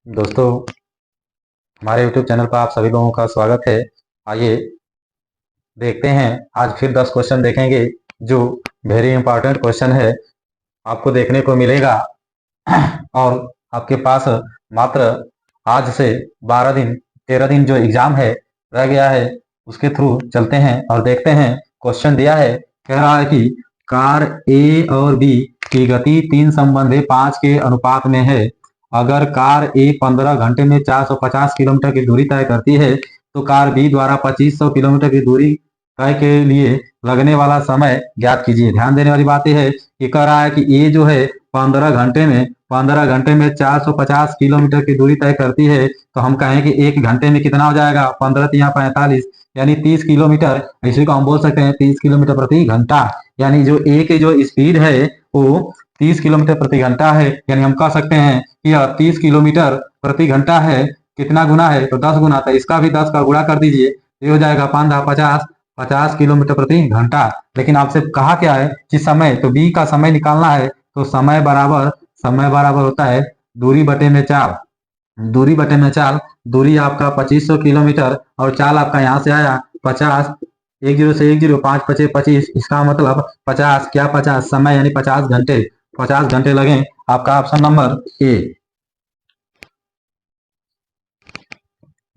दोस्तों, हमारे YouTube channel पर आप सभी लोगों का स्वागत है। आइए देखते हैं, आज फिर 10 क्वेश्चन देखेंगे जो वेरी इंपॉर्टेंट क्वेश्चन है, आपको देखने को मिलेगा। और आपके पास मात्र आज से 12 दिन 13 दिन जो एग्जाम है रह गया है, उसके थ्रू चलते हैं और देखते हैं। क्वेश्चन दिया है, कह रहा है कि कार ए और बी की गति 3:5 के अनुपात में है। अगर कार ए 15 घंटे में 450 किलोमीटर की दूरी तय करती है तो कार बी द्वारा 2500 किलोमीटर की दूरी तय के लिए लगने वाला समय ज्ञात कीजिए। ध्यान देने वाली बात यह है कि कह रहा है कि ए जो है 15 घंटे में 450 किलोमीटर की दूरी तय करती है, तो हम कहें कि एक घंटे में कितना हो जाएगा, 15 या 45 यानी 30 किलोमीटर। इसी को हम बोल सकते हैं 30 किलोमीटर प्रति घंटा। यानी जो ए की जो स्पीड है वो 30 किलोमीटर प्रति घंटा है। यानी हम कह सकते हैं कि यह 30 किलोमीटर प्रति घंटा है। कितना गुना है, तो 10 गुना। तो इसका भी 10 का गुणा कर दीजिए, ये हो जाएगा 50 किलोमीटर प्रति घंटा। लेकिन आपसे कहा क्या है कि समय, तो बी का समय निकालना है। तो समय बराबर होता है दूरी बटे में चाल। दूरी बटे में चाल, दूरी आपका 2500 किलोमीटर और चाल आपका यहाँ से आया 50। 10 से 10, 5 5 25, इसका मतलब 50। क्या 50 समय यानी 50 घंटे। 50 घंटे लगे। आपका ऑप्शन नंबर ए।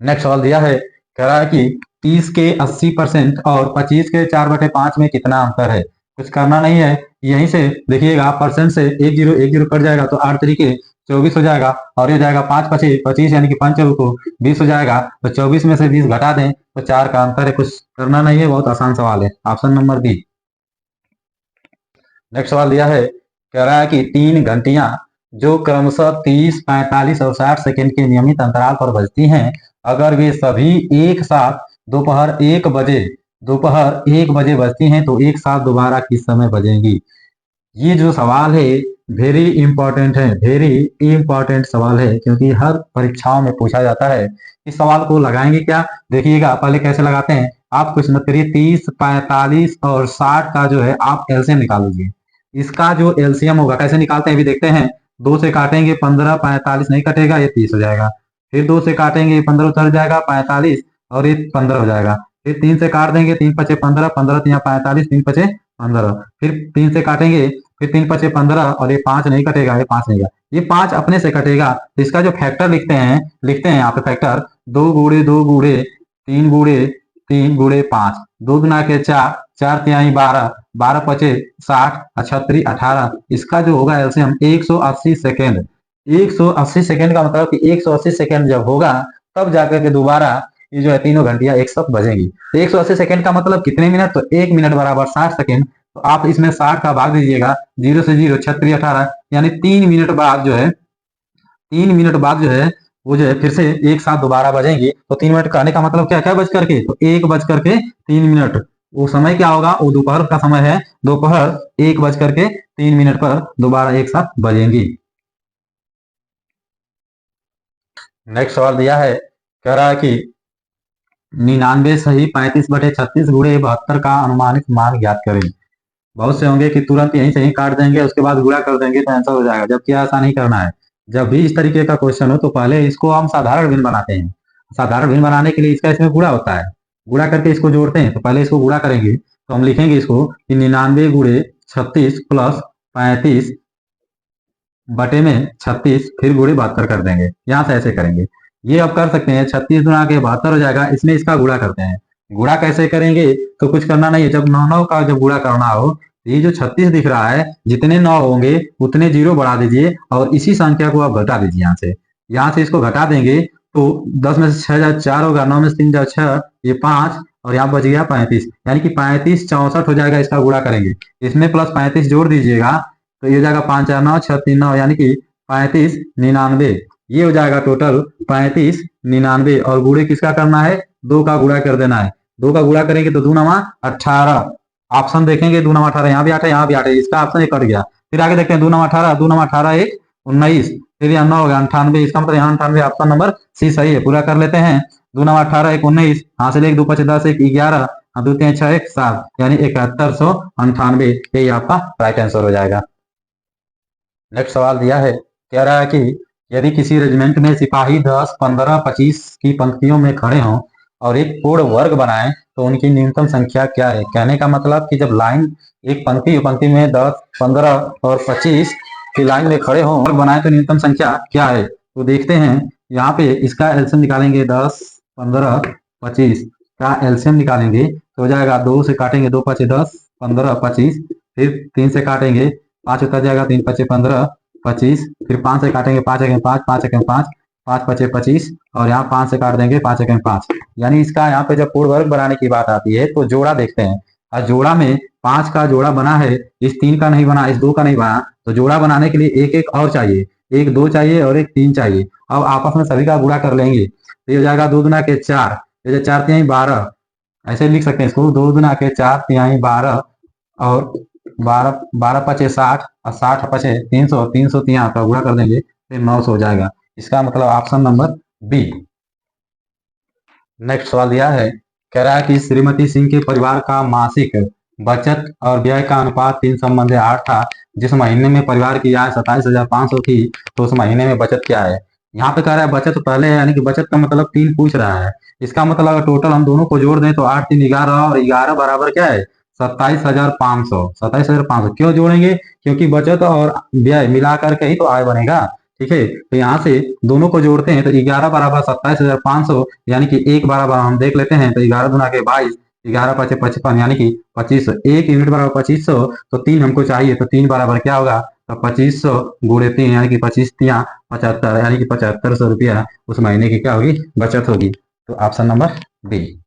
नेक्स्ट सवाल दिया है, कह रहा है कि 30 के 80% और 25 के 4/5 में कितना अंतर है। कुछ करना नहीं है, यहीं से देखिएगा, परसेंट से 10 कट जाएगा तो 8 तरीके 24 हो जाएगा। और ये जाएगा 5 25 25 यानी कि 5 को 20 हो जाएगा। तो 24 में से 20 घटा दें तो 4 का अंतर है। कुछ करना नहीं है, बहुत आसान सवाल है। Option number B. नेक्स्ट सवाल दिया है, कह रहा है कि 3 घंटियां जो क्रमशः 30, 45 और 60 सेकंड के नियमित अंतराल पर बजती हैं, अगर वे सभी एक साथ दोपहर 1 बजे बजती हैं तो एक साथ दोबारा किस समय बजेंगी। ये जो सवाल है वेरी इंपॉर्टेंट है, वेरी इंपॉर्टेंट सवाल है, क्योंकि हर परीक्षाओं में पूछा जाता है। इस सवाल को लगाएंगे क्या, देखिएगा पहले कैसे लगाते हैं। आप कुछ मत करिए, 30, 45 और 60 का जो है आप एलसीएम निकाल लीजिए। इसका जो एलसीएम होगा कैसे निकालते हैं भी देखते हैं। 2 से काटेंगे 15, 45 नहीं कटेगा, ये 30 हो जाएगा। फिर 2 से काटेंगे 15 उतर जाएगा 45 और ये 15 हो जाएगा। फिर 3 से काट देंगे, 3 पचे 15, 15 3 45, 3 पचे 15। फिर 3 से काटेंगे, फिर 3 पचे 15 और ये 5 नहीं कटेगा, ये 5 नहीं का, ये 5 अपने से कटेगा। तो इसका जो फैक्टर लिखते हैं यहाँ पे फैक्टर, 2 गुड़े 2 गुड़े 3 गुड़े 3 गुड़े 5, 2 गुना के 4, 4 तिहाई 12, 12 पचे 60, 36 18। इसका जो होगा एलसीएम 180 सेकेंड। 180 सेकेंड का मतलब कि 180 सेकेंड जब होगा तब जाकर के दोबारा ये जो है तीनों घंटियां एक साथ बजेंगी। तो 180 सेकेंड का मतलब कितने मिनट, तो 1 मिनट बराबर 60 सेकेंड। तो आप इसमें 60 का भाग दीजिएगा, 0 से 0 36 18, यानी 3 मिनट बाद जो है 3 मिनट बाद जो है वो जो है फिर से एक साथ दोबारा बजेंगी। तो 3 मिनट कहने का मतलब क्या, क्या बज करके, तो 1:03। वो समय क्या होगा, वो दोपहर का समय है। दोपहर 1:03 पर दोबारा एक साथ बजेंगी। नेक्स्ट सवाल दिया है, कह रहा है कि 99 सही 35/36 गुणे 72 का अनुमानित मान ज्ञात करें। बहुत से होंगे कि तुरंत यहीं से ही काट देंगे, उसके बाद गुणा कर देंगे तो आंसर हो जाएगा, जबकि ऐसा नहीं करना है। जब भी इस तरीके का क्वेश्चन हो तो पहले इसको हम साधारण भिन्न बनाते हैं। साधारण भिन्न बनाने के लिए इसका इसमें गुणा होता है, गुणा करके इसको जोड़ते हैं। तो पहले इसको गुणा करेंगे तो हम लिखेंगे इसको कि 99 गुणे 36 प्लस 35 बटे में 36, फिर गुणे 72 कर देंगे। यहाँ से ऐसे करेंगे, ये अब कर सकते हैं। 36 गुणा के 72 हो जाएगा, इसमें इसका गुणा करते हैं। गुणा कैसे करेंगे, तो कुछ करना नहीं है। जब 9 का जब गुणा करना हो, ये जो 36 दिख रहा है, जितने 9 होंगे उतने 0 बढ़ा दीजिए और इसी संख्या को आप घटा दीजिए। यहाँ से इसको घटा देंगे तो 10 में से 6 जाए 4 होगा, 9 में से 3 जाए 6, ये 5 और यहाँ बच गया 35, यानी कि 35 64 हो जाएगा। इसका गुणा करेंगे, इसमें प्लस 35 जोड़ दीजिएगा तो ये हो जाएगा 5 4 9 6 3 9, यानी कि 35 99। ये हो जाएगा टोटल 35 99। और गुणे किसका करना है, 2 का गुणा कर देना है। 2 का गुणा करेंगे तो 2 9 18। ऑप्शन देखेंगे 2 9 18, यहाँ भी 8 है, यहाँ भी 8 है, इसका ऑप्शन एक कट गया। फिर आगे देखते हैं 2 9 18, 2 9 18 1 19, फिर यहाँ 9 हो गया 98, इसका मतलब यहाँ 98, ऑप्शन नंबर सी सही है। पूरा कर लेते हैं। 2 9 18 1 19, यहाँ से 2 5 10 1 11, 2 3 6 1 7, यानी 7198। यही आपका राइट आंसर हो जाएगा। नेक्स्ट सवाल दिया है, कह रहा है कि यदि किसी रेजिमेंट में सिपाही 10, 15, 25 की पंक्तियों में खड़े हों और एक पूर्ण वर्ग बनाएं तो उनकी न्यूनतम संख्या क्या है। कहने का मतलब कि जब लाइन एक पंक्ति में 10, 15 और 25 की लाइन में खड़े हों, वर्ग बनाए तो न्यूनतम संख्या क्या है। तो देखते हैं यहाँ पे इसका एलसीएम निकालेंगे। 10, 15, 25 का एलसीएम निकालेंगे तो हो जाएगा 2 से काटेंगे 2 पचे 10, 15, 25, फिर 3 से काटेंगे 5 उतर जाएगा 3 पचे 15, 25, फिर 5 से काटेंगे 5 एक 5, 5 एक 5, 5 पचे 25 और यहाँ 5 से काट देंगे 5 एक 5। यानी इसका यहाँ पे जब पूर्ण वर्ग बनाने की बात आती है तो जोड़ा देखते हैं। और जोड़ा में 5 का जोड़ा बना है, इस 3 का नहीं बना, इस 2 का नहीं बना, तो जोड़ा बनाने के लिए एक एक और चाहिए, एक 2 चाहिए और एक 3 चाहिए। अब आपस में सभी का गुणा कर लेंगे तो ये हो जाएगा 2 गुना के 4, 4 तिहाई 12, ऐसे लिख सकते हैं इसको। 2 गुना के 4 तिहाई 12 और 12, 12 पचे 60 और 60 पचे 300, 300 यहाँ का गुणा कर देंगे फिर 900 हो जाएगा। इसका मतलब ऑप्शन नंबर बी। नेक्स्ट सवाल दिया है, कह रहा है कि श्रीमती सिंह के परिवार का मासिक बचत और व्यय का अनुपात 3:8 था। जिस महीने में परिवार की आय 27,500 थी तो उस महीने में बचत क्या है। यहाँ पे कह रहा है बचत तो पहले है, यानी कि बचत का मतलब 3 पूछ रहा है। इसका मतलब अगर टोटल हम दोनों को जोड़ दें तो 8 3 11 और 11 बराबर क्या है 27,500। 27,500 क्यों जोड़ेंगे, क्योंकि बचत और व्यय मिला करके ही तो आय बनेगा। ठीक है, तो यहाँ से दोनों को जोड़ते हैं तो 11 बराबर 27,500, यानी कि एक बराबर हम देख लेते हैं तो 11 गुना के 22, 11 पचे 55 यानी कि 2500। एक यूनिट बराबर 2500, तो 3 हमको चाहिए तो 3 बराबर क्या होगा तो 2500 गुणे 3 यानी कि 25 तिया 75, यानी कि 7500 रुपया उस महीने की क्या होगी बचत होगी। तो ऑप्शन नंबर बी।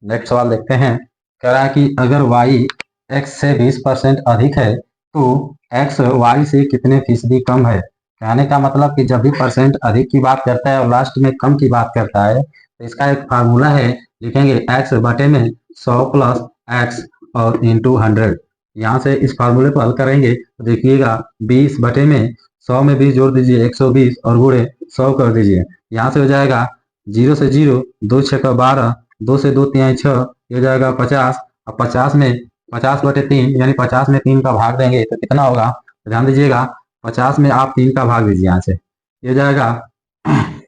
नेक्स्ट सवाल देखते हैं, कह रहा है कि अगर y x से 20% अधिक है तो x y से कितने फीसदी कम है। कहने का मतलब कि जब भी परसेंट अधिक की बात करता है और लास्ट में कम की बात करता है तो इसका एक फार्मूला है, लिखेंगे x बटे में 100 प्लस x और इंटू 100। यहाँ से इस फार्मूले को हल करेंगे तो देखिएगा 20 बटे में 100 में 20 जोड़ दीजिए 120 और गुणे 100 कर दीजिए। यहाँ से हो जाएगा 0 से 0, 2 6 का 12, 2 से 2 तिहाई 6, ये हो जाएगा 50। अब 50 में 50 बटे 3 यानी 50 में 3 का भाग देंगे तो कितना होगा, तो ध्यान दीजिएगा 50 में आप 3 का भाग दीजिए। यहाँ से ये हो जाएगा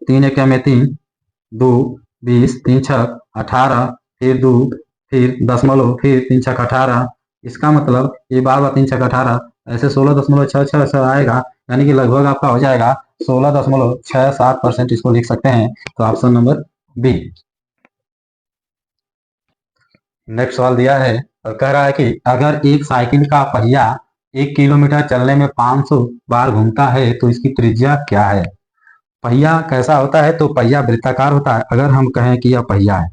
3 एक में 3, 2 20, 3 6 18, फिर 2, फिर दशमलव, फिर 3 6 18। इसका मतलब ये बार बार 3 6 18 ऐसे 16.66 आएगा, यानी कि लगभग आपका हो जाएगा 16.67%। इसको लिख सकते हैं, तो ऑप्शन नंबर बी। नेक्स्ट सवाल दिया है और कह रहा है कि अगर एक साइकिल का पहिया 1 किलोमीटर चलने में 500 बार घूमता है तो इसकी त्रिज्या क्या है। पहिया कैसा होता है, तो पहिया वृत्ताकार होता है। अगर हम कहें कि यह पहिया है,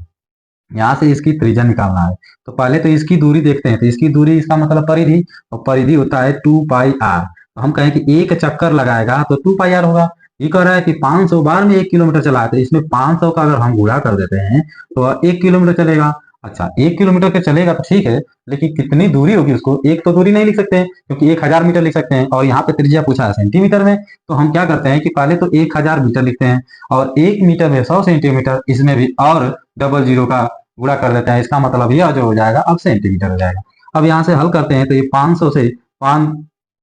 यहाँ से इसकी त्रिज्या निकालना है तो पहले तो इसकी दूरी देखते हैं। तो इसकी दूरी इसका मतलब परिधि, और परिधि होता है 2πr। तो हम कहें कि एक चक्कर लगाएगा तो 2πr होगा। ये कह रहा है कि 500 बार में 1 किलोमीटर चला है तो इसमें 500 का अगर हम गुणा कर देते हैं तो 1 किलोमीटर चलेगा। अच्छा 1 किलोमीटर के चलेगा तो ठीक है, लेकिन कितनी दूरी होगी उसको एक तो दूरी नहीं लिख सकते हैं क्योंकि 1000 मीटर लिख सकते हैं और यहाँ पे त्रिज्या पूछा है सेंटीमीटर में। तो हम क्या करते हैं कि पहले तो 1000 मीटर लिखते हैं और 1 मीटर में 100 सेंटीमीटर, इसमें भी और डबल जीरो का गुणा कर देते हैं। इसका मतलब यह जो हो जाएगा अब सेंटीमीटर हो जाएगा। अब यहाँ से हल करते हैं तो ये 500 से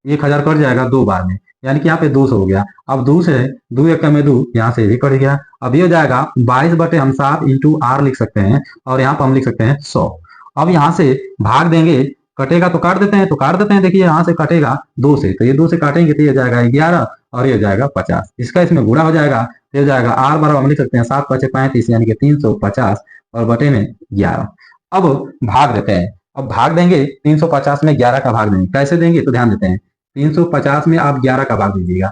1000 कट जाएगा 2 बार में, यानी कि यहाँ पे 200 हो गया। अब 2 से 2 एक में 2, यहाँ से भी कट गया। अब ये हो जाएगा 22 बटे हम 7 इंटू आर लिख सकते हैं और यहाँ पर हम लिख सकते हैं 100। अब यहाँ से भाग देंगे, कटेगा तो काट देते हैं, तो काट देते हैं। देखिए यहाँ से कटेगा 2 से, तो ये 2 से काटेंगे तो ये जाएगा 11 और ये जाएगा 50। इसका इसमें गुणा हो जाएगा तो ये जाएगा आर बराबर हम लिख सकते हैं 7 पचे 35 यानी कि 350 और बटे में 11। अब भाग देते हैं। अब भाग देंगे 350 में 11 का भाग देंगे, कैसे देंगे तो ध्यान देते हैं। 350 में आप 11 का भाग दीजिएगा,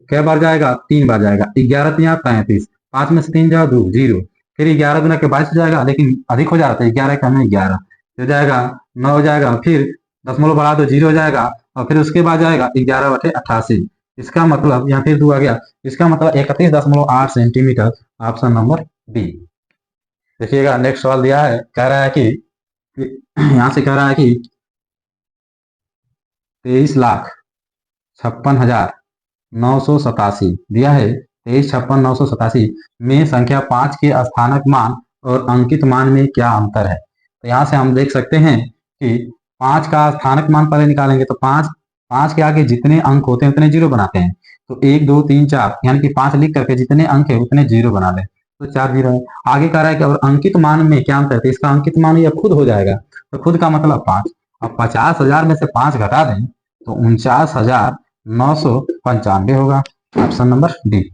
कै बार जाएगा 3 बार जाएगा। 11 तिया 35, 5 में से 3 जाओ 2 0, फिर 11 गुना के 22 हो जाएगा, लेकिन अधिक हो जाता है 11 का हमें 11 हो जाएगा 9 हो जाएगा, फिर दशमलव बढ़ा दो 0 हो जाएगा और फिर उसके बाद जाएगा 11 बटे 88। इसका मतलब यहाँ फिर 2 आ गया, इसका मतलब 31.8 सेंटीमीटर। Option number B. देखिएगा नेक्स्ट सवाल दिया है, कह रहा है कि यहाँ से कह रहा है कि 23,56,987 दिया है। 23,56,987 में संख्या 5 के स्थानक मान और अंकित मान में क्या अंतर है। तो यहाँ से हम देख सकते हैं कि 5 का स्थानक मान पहले निकालेंगे तो 5 5 के आगे जितने अंक होते हैं उतने जीरो बनाते हैं। तो 1 2 3 4 यानी कि 5 लिख करके जितने अंक है उतने जीरो बना ले, तो 4 जीरो है। आगे कह रहा है कि और अंकित मान में क्या अंतर है, तो इसका अंकित मान यह खुद हो जाएगा, तो खुद का मतलब 5। अब 50,000 में से 5 घटा दें तो 49,995 होगा। Option number D.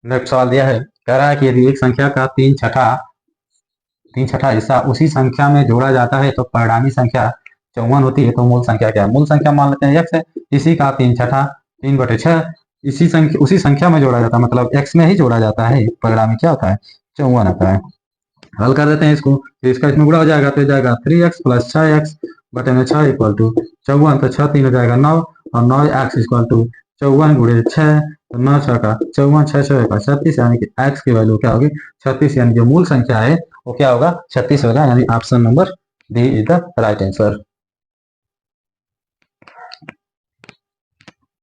नेक्स्ट सवाल दिया है, कह रहा है कि यदि एक संख्या का 3/6 हिस्सा उसी संख्या में जोड़ा जाता है तो परिणामी संख्या 54 होती है, तो मूल संख्या क्या है। मूल संख्या मान लेते हैं x है, इसी का 3/6 3/6 उसी संख्या में जोड़ा जाता है, मतलब x में ही जोड़ा जाता है, परिणामी क्या होता है 54 आता है। हल कर देते हैं इसको, तो इसका इसमें गुणा हो जाएगा, तो जाएगा 3x + 6x बटे में 6 = 54, तो 6 3 हो जाएगा 9, और 9x = 54 गुणे 6, तो 9 6 का 54, 6 6 का 36, यानी कि x की वैल्यू क्या होगी 36, यानी जो मूल संख्या है वो क्या होगा 36 होगा, यानी option number D is the right answer.